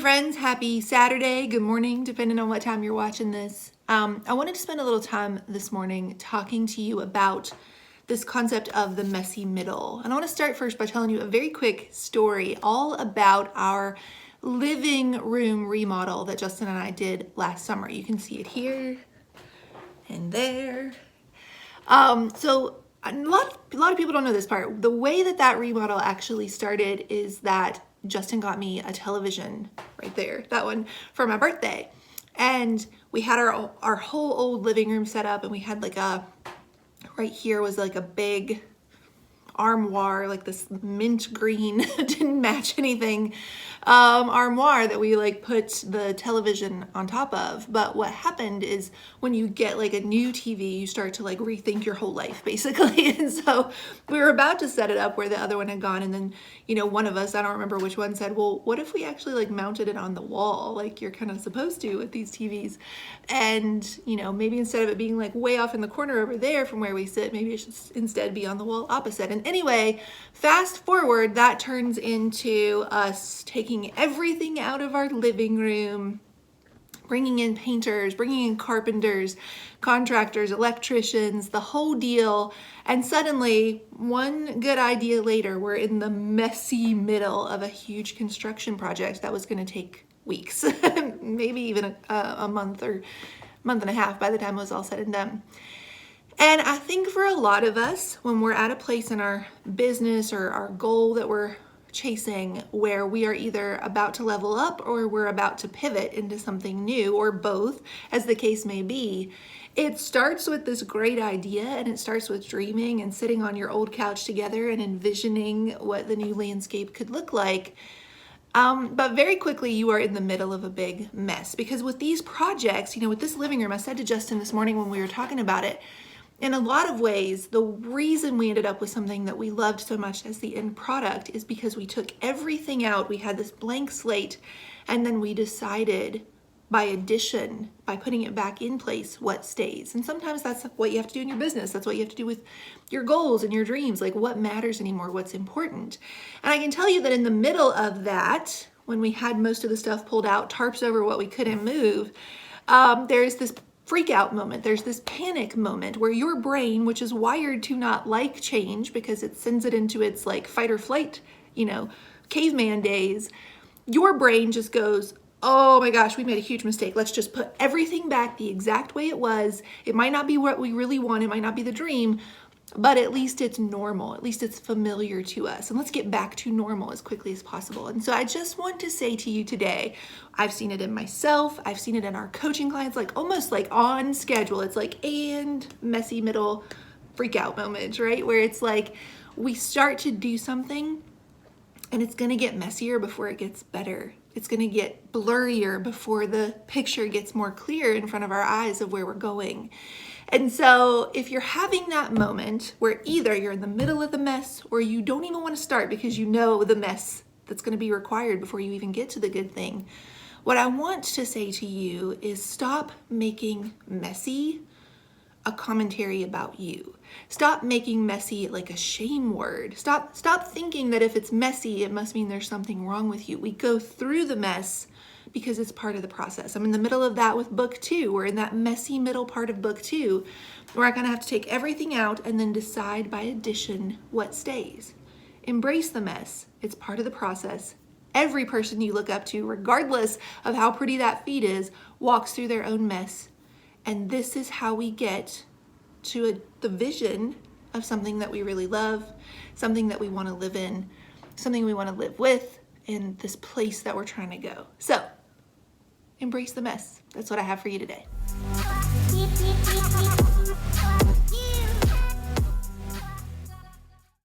friends, happy Saturday, good morning, depending on what time you're watching this. I wanted to spend a little time this morning talking to you about this concept of the messy middle. And I want to start first by telling you a very quick story all about our living room remodel that Justin and I did last summer. You can see it here and there. So a lot of people don't know this part. The way that remodel actually started is that Justin got me a television right there, that one, for my birthday. And we had our whole old living room set up, and we had right here was like a big armoire, like this mint green, didn't match anything, armoire that we put the television on top of. But what happened is when you get a new TV, you start to rethink your whole life basically. And so we were about to set it up where the other one had gone, and then one of us, I don't remember which one, said, well, what if we actually mounted it on the wall like you're kind of supposed to with these TVs? And maybe instead of it being way off in the corner over there from where we sit, maybe it should instead be on the wall opposite. And anyway, fast forward, that turns into us taking everything out of our living room, bringing in painters, bringing in carpenters, contractors, electricians, the whole deal. And suddenly, one good idea later, we're in the messy middle of a huge construction project that was going to take weeks, maybe even a month or month and a half by the time it was all said and done. And I think for a lot of us, when we're at a place in our business or our goal that we're chasing where we are either about to level up or we're about to pivot into something new, or both, as the case may be, it starts with this great idea, and it starts with dreaming and sitting on your old couch together and envisioning what the new landscape could look like. But very quickly you are in the middle of a big mess, because with these projects, with this living room, I said to Justin this morning when we were talking about it, in a lot of ways, the reason we ended up with something that we loved so much as the end product is because we took everything out. We had this blank slate, and then we decided by addition, by putting it back in place, what stays. And sometimes that's what you have to do in your business. That's what you have to do with your goals and your dreams, what matters anymore, what's important. And I can tell you that in the middle of that, when we had most of the stuff pulled out, tarps over what we couldn't move, there's this freak out moment. There's this panic moment where your brain, which is wired to not like change because it sends it into its fight or flight, caveman days, your brain just goes, oh my gosh, we made a huge mistake. Let's just put everything back the exact way it was. It might not be what we really want. It might not be the dream, but at least it's normal. At least it's familiar to us. And let's get back to normal as quickly as possible. And so I just want to say to you today, I've seen it in myself. I've seen it in our coaching clients, almost on schedule. It's and messy middle freak out moment, right? Where it's we start to do something and it's going to get messier before it gets better. It's going to get blurrier before the picture gets more clear in front of our eyes of where we're going. And so if you're having that moment where either you're in the middle of the mess or you don't even want to start because you know the mess that's going to be required before you even get to the good thing, what I want to say to you is stop making messy a commentary about you. Stop making messy a shame word. Stop thinking that if it's messy, it must mean there's something wrong with you. We go through the mess because it's part of the process. I'm in the middle of that with book 2. We're in that messy middle part of book 2 where I'm going to have to take everything out and then decide by addition what stays. Embrace the mess. It's part of the process. Every person you look up to, regardless of how pretty that feed is, walks through their own mess. And this is how we get to the vision of something that we really love, something that we want to live in, something we want to live with, and this place that we're trying to go. So, embrace the mess. That's what I have for you today.